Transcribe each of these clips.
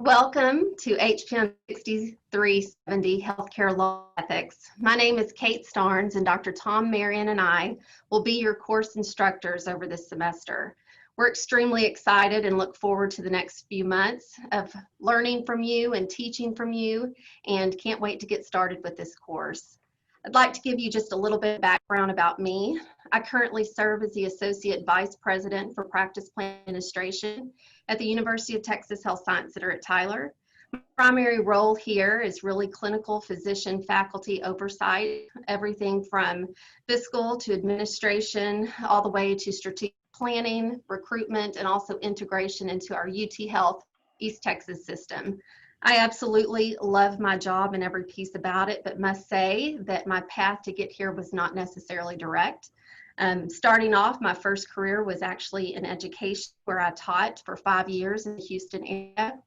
Welcome to HPEM 6370 Healthcare Law Ethics. My name is Kate Starnes, and Dr. Tom Marion and I will be your course instructors over this semester. We're extremely excited and look forward to the next few months of learning from you and teaching from you, and can't wait to get started with this course. I'd like to give you just a little bit of background about me. I currently serve as the Associate Vice President for Practice Plan Administration at the University of Texas Health Science Center at Tyler. My primary role here is really clinical physician faculty oversight, everything from fiscal to administration, all the way to strategic planning, recruitment, and also integration into our UT Health East Texas system. I absolutely love my job and every piece about it, but must say that my path to get here was not necessarily direct. Starting off, my first career was actually in education, where I taught for 5 years in the Houston area.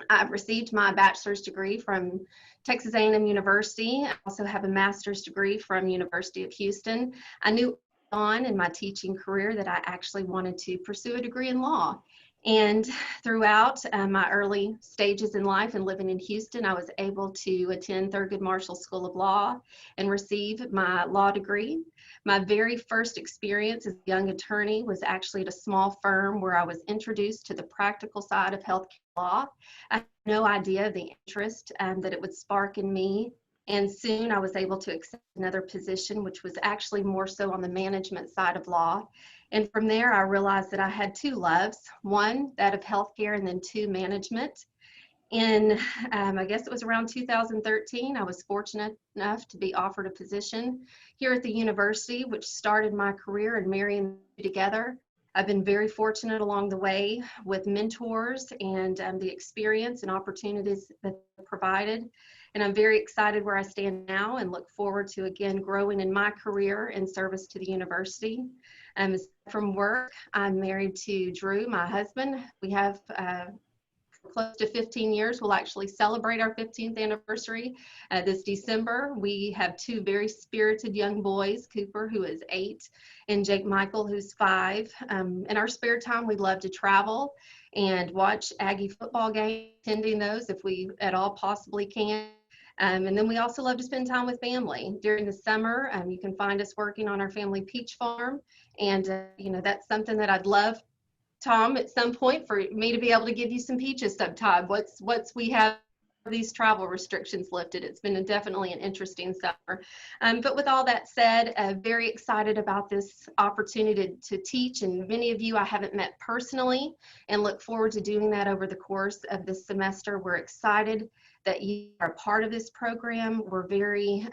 I've received my bachelor's degree from Texas A&M University. I also have a master's degree from University of Houston. I knew on in my teaching career that I actually wanted to pursue a degree in law. And throughout my early stages in life and living in Houston, I was able to attend Thurgood Marshall School of Law and receive my law degree. My very first experience as a young attorney was actually at a small firm where I was introduced to the practical side of healthcare law. I had no idea the interest that it would spark in me. And soon I was able to accept another position, which was actually more so on the management side of law. And from there, I realized that I had two loves, one, that of healthcare, and then two, management. In, I guess it was around 2013, I was fortunate enough to be offered a position here at the university, which started my career in marrying the two together. I've been very fortunate along the way with mentors and the experience and opportunities that they've provided. And I'm very excited where I stand now and look forward to, again, growing in my career in service to the university. From work, I'm married to Drew, my husband. We have close to 15 years. We'll actually celebrate our 15th anniversary this December. We have two very spirited young boys, Cooper, who is 8, and Jake Michael, who's 5. In our spare time, we love to travel and watch Aggie football games, attending those if we at all possibly can. And then we also love to spend time with family. During the summer, you can find us working on our family peach farm. And, you know, that's something that I'd love, Tom, at some point for me to be able to give you some peaches sometime. Once we have these travel restrictions lifted. It's been definitely an interesting summer. But with all that said, very excited about this opportunity to teach, and many of you I haven't met personally, and look forward to doing that over the course of this semester. We're excited that you are a part of this program. We're very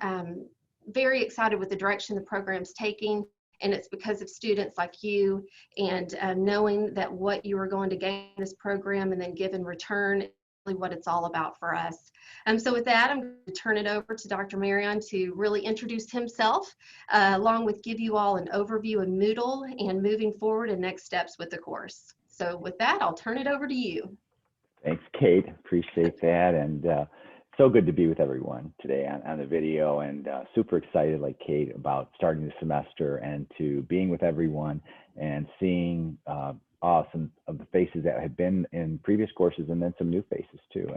excited with the direction the program's taking. And it's because of students like you and knowing that what you are going to gain in this program and then give in return is really what it's all about for us. So with that, I'm going to turn it over to Dr. Marion to really introduce himself, along with give you all an overview of Moodle and moving forward and next steps with the course. So with that, I'll turn it over to you. Thanks, Kate. Appreciate that. And so good to be with everyone today on the video, and super excited, like Kate, about starting the semester and to being with everyone and seeing some of the faces that have been in previous courses, and then some new faces too.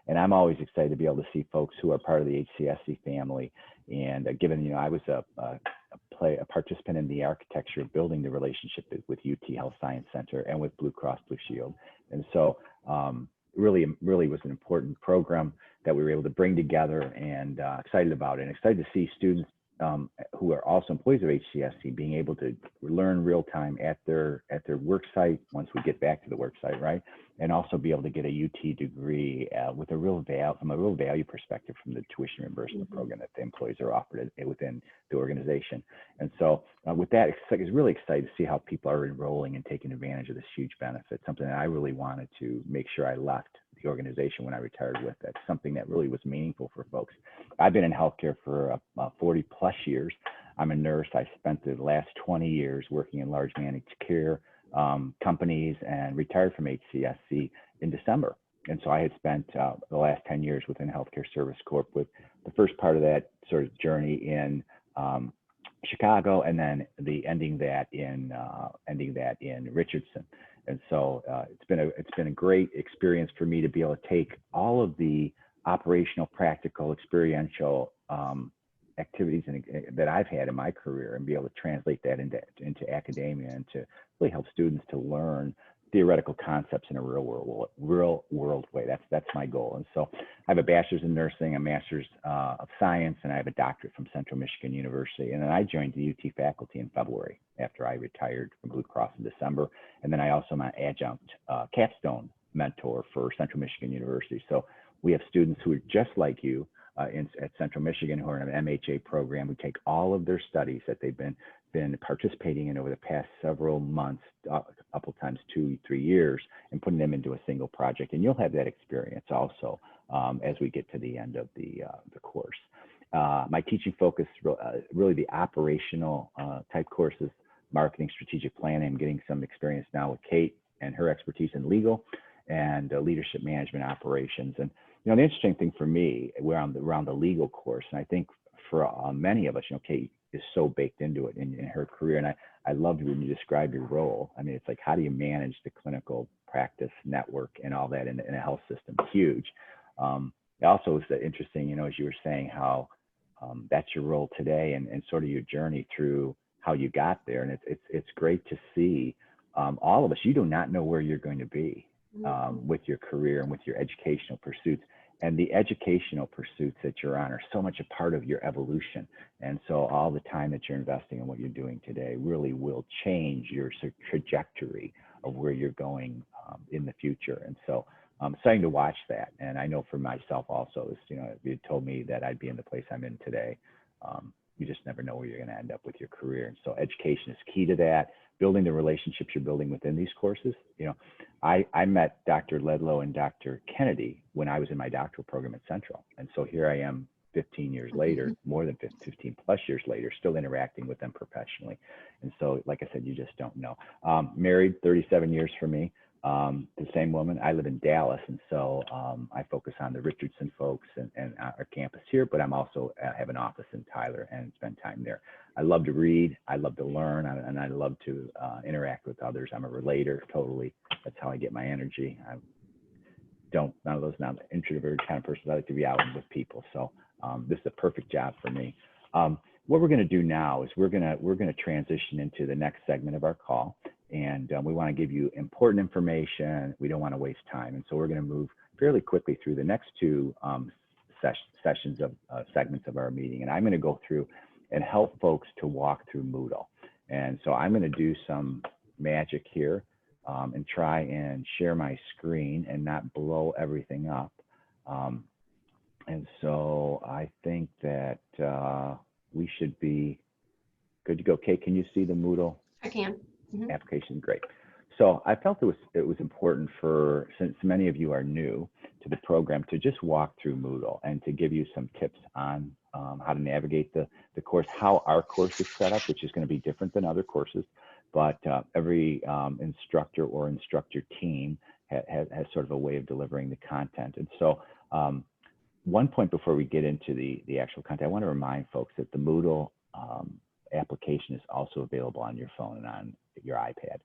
And I'm always excited to be able to see folks who are part of the HCSC family. And given, you know, I was a participant in the architecture of building the relationship with UT Health Science Center and with Blue Cross Blue Shield. And so really was an important program that we were able to bring together, and excited about it, and excited to see students who are also employees of HCSC being able to learn real time at their work site once we get back to the work site, right? And also be able to get a UT degree with a real value perspective from the tuition reimbursement program that the employees are offered within the organization. And so with that, it's really excited to see how people are enrolling and taking advantage of this huge benefit, something that I really wanted to make sure I left the organization when I retired with. That's something that really was meaningful for folks. I've been in healthcare for 40 plus years. I'm a nurse. I spent the last 20 years working in large managed care companies, and retired from HCSC in December. And so I had spent the last 10 years within Healthcare Service Corp, with the first part of that sort of journey in Chicago, and then ending that in Richardson. And so it's been a great experience for me to be able to take all of the operational, practical, experiential activities that I've had in my career and be able to translate that into academia and to really help students to learn theoretical concepts in a real world way. That's my goal. And so I have a bachelor's in nursing, a master's of science, and I have a doctorate from Central Michigan University. And then I joined the UT faculty in February after I retired from Blue Cross in December. And then I also am an adjunct capstone mentor for Central Michigan University. So we have students who are just like you at Central Michigan who are in an MHA program. We take all of their studies that they've been participating in over the past several months, a couple times 2-3 years, and putting them into a single project. And you'll have that experience also as we get to the end of the course. My teaching focus really the operational type courses, marketing, strategic planning. I'm getting some experience now with Kate and her expertise in legal and leadership management operations. And the interesting thing for me, we're around the legal course, and I think for many of us, Kate is so baked into it in her career. And I loved when you described your role. I mean, it's like, how do you manage the clinical practice network and all that in a health system? Huge. It also was interesting, as you were saying, how that's your role today and sort of your journey through how you got there. And it's great to see all of us. You do not know where you're going to be with your career and with your educational pursuits. And the educational pursuits that you're on are so much a part of your evolution. And so all the time that you're investing in what you're doing today really will change your trajectory of where you're going in the future. And so I'm starting to watch that. And I know for myself also, if you told me that I'd be in the place I'm in today, you just never know where you're going to end up with your career. And so education is key to that. Building the relationships you're building within these courses. I met Dr. Ledlow and Dr. Kennedy when I was in my doctoral program at Central. And so here I am 15 years later, more than 15 plus years later, still interacting with them professionally. And so, like I said, you just don't know. Married 37 years for me. The same woman. I live in Dallas, and so I focus on the Richardson folks and our campus here, but I'm also have an office in Tyler and spend time there. I love to read, I love to learn, and I love to interact with others. I'm a relator, totally. That's how I get my energy. None of those, not an introverted kind of person. I like to be out with people. So this is a perfect job for me. What we're going to do now is we're going to transition into the next segment of our call. And we want to give you important information. We don't want to waste time. And so we're going to move fairly quickly through the next two sessions of segments of our meeting. And I'm going to go through and help folks to walk through Moodle. And so I'm going to do some magic here and try and share my screen and not blow everything up. And so I think that we should be good to go. Kate, can you see the Moodle? I can. Application? Great. So I felt it was important since many of you are new to the program, to just walk through Moodle and to give you some tips on how to navigate the course, how our course is set up, which is going to be different than other courses, but every instructor or instructor team has sort of a way of delivering the content. And so one point before we get into the actual content, I want to remind folks that the Moodle application is also available on your phone and on your iPad.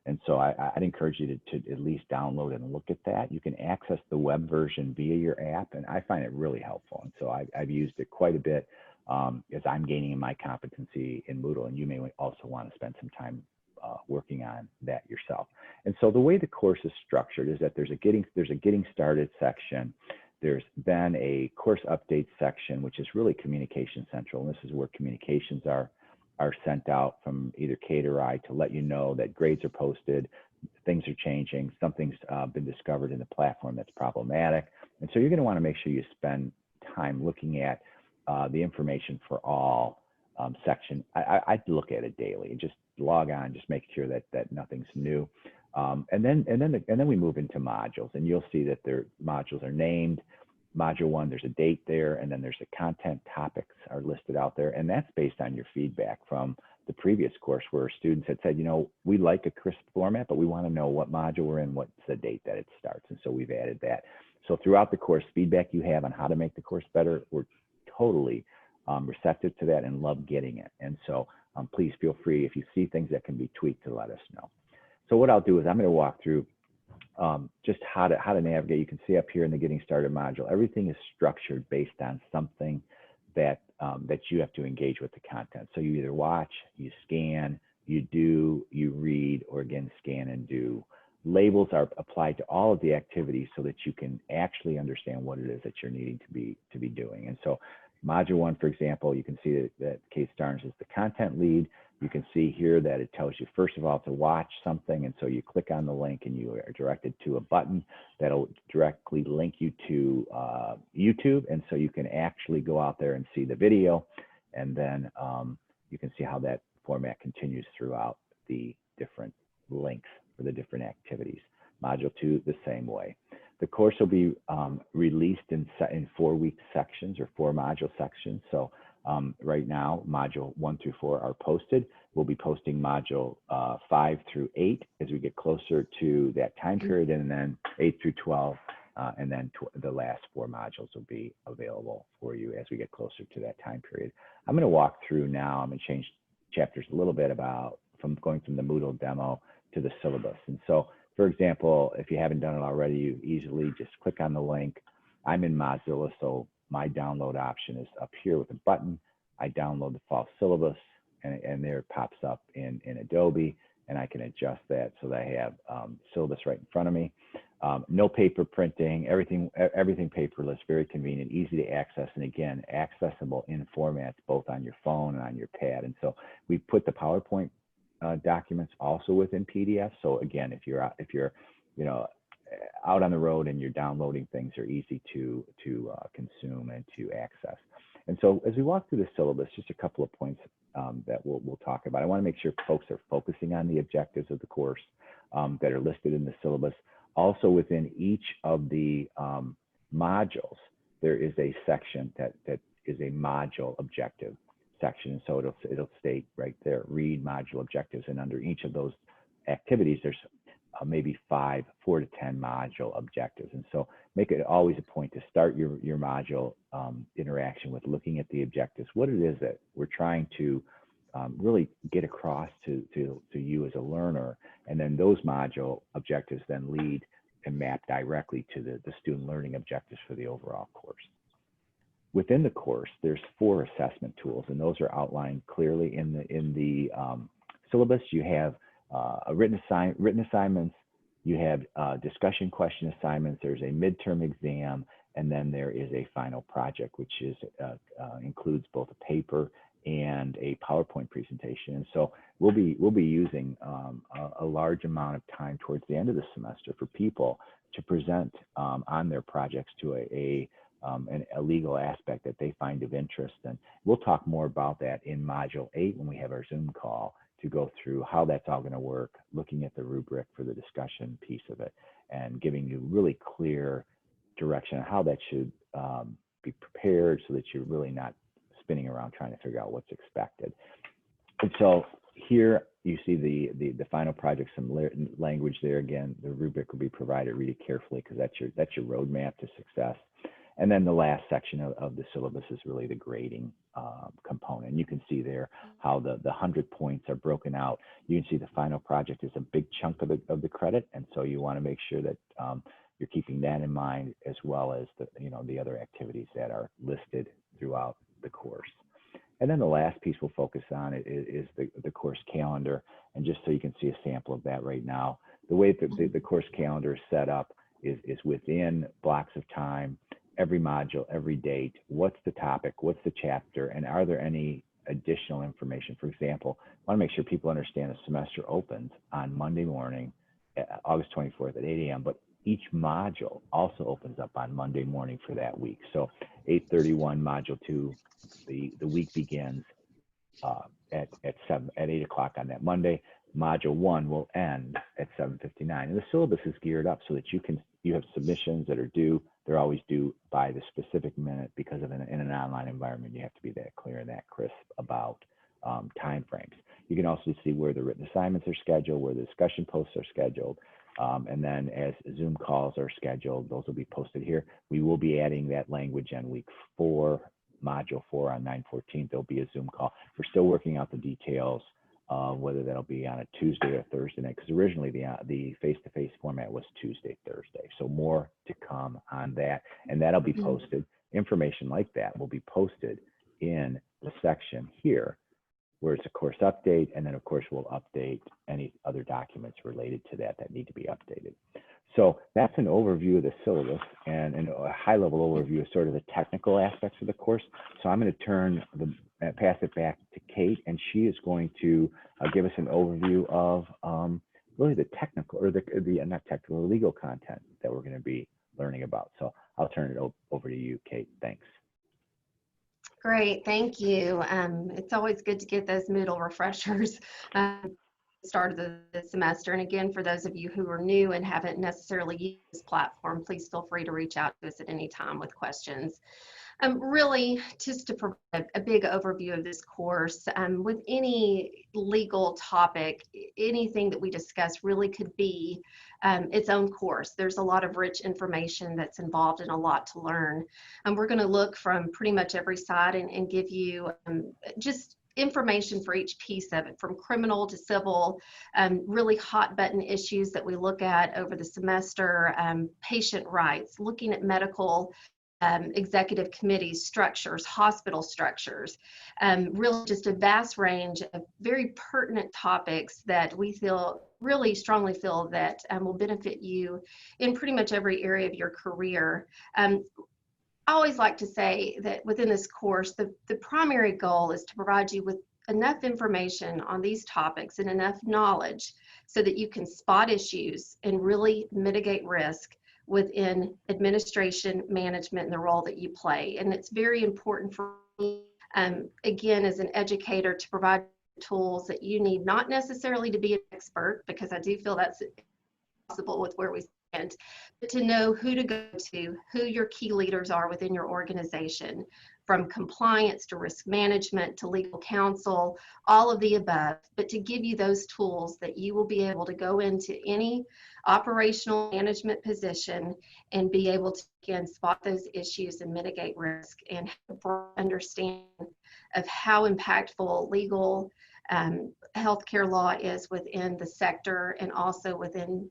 And so I'd encourage you to at least download and look at that. You can access the web version via your app, and I find it really helpful. And so I've used it quite a bit as I'm gaining in my competency in Moodle, and you may also want to spend some time working on that yourself. And so the way the course is structured is that there's a getting started section. There's then a course update section, which is really Communication Central. And this is where communications are sent out from either Kate or I to let you know that grades are posted, things are changing, something's been discovered in the platform that's problematic. And so you're going to want to make sure you spend time looking at the information for all section. I look at it daily and just log on, just make sure that nothing's new. And then we move into modules, and you'll see that their modules are named. Module 1, there's a date there, and then there's the content topics are listed out there. And that's based on your feedback from the previous course where students had said, we like a crisp format, but we want to know what module we're in, what's the date that it starts. And so we've added that. So throughout the course, feedback you have on how to make the course better, we're totally receptive to that and love getting it. And so please feel free, if you see things that can be tweaked, to let us know. So what I'll do is I'm going to walk through just how to navigate. You can see up here in the Getting Started module, everything is structured based on something that that you have to engage with the content. So you either watch, you scan, you do, you read, or again, scan and do. Labels are applied to all of the activities so that you can actually understand what it is that you're needing to be doing. And so module 1, for example, you can see that Kate Starnes is the content lead. You can see here that it tells you, first of all, to watch something. And so you click on the link and you are directed to a button that'll directly link you to YouTube. And so you can actually go out there and see the video. And then you can see how that format continues throughout the different links for the different activities. Module 2, the same way. The course will be released in 4-week sections or 4 module sections. So right now, module 1 through 4 are posted. We'll be posting module 5 through 8 as we get closer to that time period, and then 8 through 12, and then the last 4 modules will be available for you as we get closer to that time period. I'm going to walk through now. I'm going to change chapters a little bit about from going from the Moodle demo to the syllabus. And so, for example, if you haven't done it already, you easily just click on the link. I'm in Mozilla, so my download option is up here with a button. I download the fall syllabus, and there it pops up in Adobe, and I can adjust that so that I have syllabus right in front of me. No paper printing, everything paperless, very convenient, easy to access, and again, accessible in formats both on your phone and on your pad. And so we put the PowerPoint documents also within PDF. So again, if you're you know, out on the road and you're downloading things, are easy to consume and to access. And so as we walk through the syllabus, just a couple of points that we'll talk about. I want to make sure folks are focusing on the objectives of the course that are listed in the syllabus. Also within each of the modules, there is a section that is a module objective section. And so it'll state right there, read module objectives. And under each of those activities, there's maybe 4 to 10 module objectives. And so make it always a point to start your module interaction with looking at the objectives, what it is that we're trying to really get across to you as a learner. And then those module objectives then lead and map directly to the student learning objectives for the overall course. Within the course, there's 4 assessment tools, and those are outlined clearly in the syllabus. You have written assignments, you have discussion question assignments, there's a midterm exam, and then there is a final project, which is includes both a paper and a PowerPoint presentation. And so we'll be using a large amount of time towards the end of the semester for people to present on their projects to a legal aspect that they find of interest. And we'll talk more about that in Module 8 when we have our Zoom call to go through how that's all going to work, looking at the rubric for the discussion piece of it, and giving you really clear direction on how that should be prepared so that you're really not spinning around trying to figure out what's expected. And so here you see the final project, some language there. Again, the rubric will be provided. Read it carefully because that's your roadmap to success. And then the last section of the syllabus is really the grading component. And you can see there how the 100 points are broken out. You can see the final project is a big chunk of the credit, and so you want to make sure that you're keeping that in mind, as well as the other activities that are listed throughout the course. And then the last piece we'll focus on is the course calendar. And just so you can see a sample of that right now, the way that the course calendar is set up is within blocks of time, every module, every date, what's the topic, what's the chapter, and are there any additional information? For example, I want to make sure people understand the semester opens on Monday morning, August 24th at 8 a.m., but each module also opens up on Monday morning for that week. So 8:31 module 2, the week begins at 8 o'clock on that Monday. Module 1 will end at 7:59, and the syllabus is geared up so that you have submissions that are due. They're always due by the specific minute because in an online environment, you have to be that clear and that crisp about time frames. You can also see where the written assignments are scheduled, where the discussion posts are scheduled, and then as Zoom calls are scheduled, those will be posted here. We will be adding that language on week 4, module 4 on 9/14. There'll be a Zoom call. We're still working out the details whether that'll be on a Tuesday or Thursday night, because originally the face-to-face format was Tuesday, Thursday. So more to come on that, and that'll be posted. Information like that will be posted in the section here, where it's a course update, and then of course we'll update any other documents related to that that need to be updated. So that's an overview of the syllabus and a high-level overview of sort of the technical aspects of the course. So I'm going to pass it back to Kate, and she is going to give us an overview of really the technical, or the not technical, legal content that we're going to be learning about. So I'll turn it over to you, Kate. Thanks. Great, thank you. It's always good to get those Moodle refreshers. Start of the semester. And again, for those of you who are new and haven't necessarily used this platform, please feel free to reach out to us at any time with questions. Really, just to provide a big overview of this course, with any legal topic, anything that we discuss really could be its own course. There's a lot of rich information that's involved and a lot to learn. We're going to look from pretty much every side and give you just information for each piece of it, from criminal to civil, really hot button issues that we look at over the semester, patient rights, looking at medical executive committees, structures, hospital structures, really just a vast range of very pertinent topics that we really strongly feel that will benefit you in pretty much every area of your career. I always like to say that within this course, the primary goal is to provide you with enough information on these topics and enough knowledge so that you can spot issues and really mitigate risk within administration, management, and the role that you play. And it's very important for me, again, as an educator, to provide tools that you need, not necessarily to be an expert, because I do feel that's possible with where we stand, but to know who to go to, who your key leaders are within your organization, from compliance to risk management to legal counsel, all of the above, but to give you those tools that you will be able to go into any operational management position and be able to, again, spot those issues and mitigate risk and have a broad understanding of how impactful legal healthcare law is within the sector, and also within,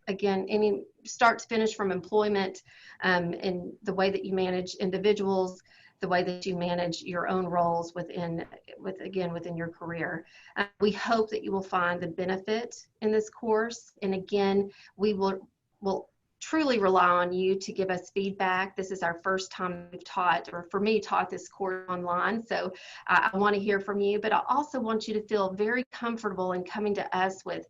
again, any start to finish, from employment and the way that you manage individuals, the way that you manage your own roles within your career. We hope that you will find the benefit in this course. And again, we will truly rely on you to give us feedback. This is our first time we've taught, or for me, taught this course online. So I want to hear from you, but I also want you to feel very comfortable in coming to us with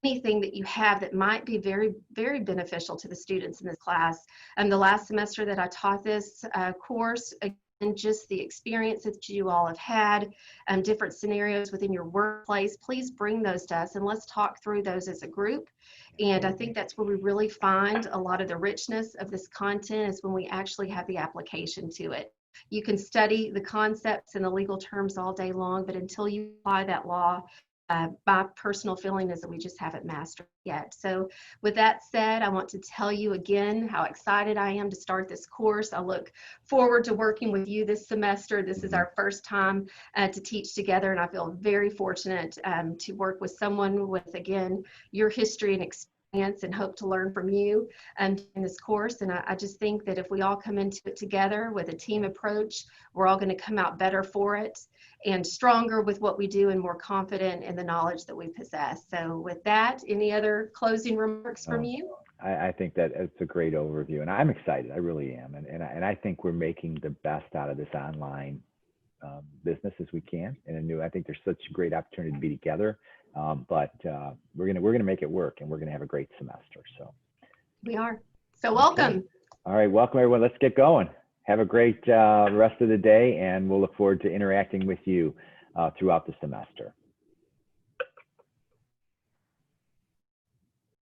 anything that you have that might be very, very beneficial to the students in this class. The last semester that I taught this course, again, just the experience that you all have had, different scenarios within your workplace, please bring those to us and let's talk through those as a group. And I think that's where we really find a lot of the richness of this content, is when we actually have the application to it. You can study the concepts and the legal terms all day long, but until you apply that law, my personal feeling is that we just haven't mastered yet. So with that said, I want to tell you again how excited I am to start this course. I look forward to working with you this semester. This is our first time to teach together, and I feel very fortunate to work with someone with, again, your history and experience, and hope to learn from you in this course. And I just think that if we all come into it together with a team approach, we're all going to come out better for it, and stronger with what we do, and more confident in the knowledge that we possess. So with that, any other closing remarks from you? I think that it's a great overview, and I'm excited. I really am. And I think we're making the best out of this online business as we can. And I think there's such a great opportunity to be together. But we're gonna make it work, and we're gonna have a great semester. So we are. So welcome. Okay. All right, welcome everyone. Let's get going. Have a great rest of the day, and we'll look forward to interacting with you throughout the semester.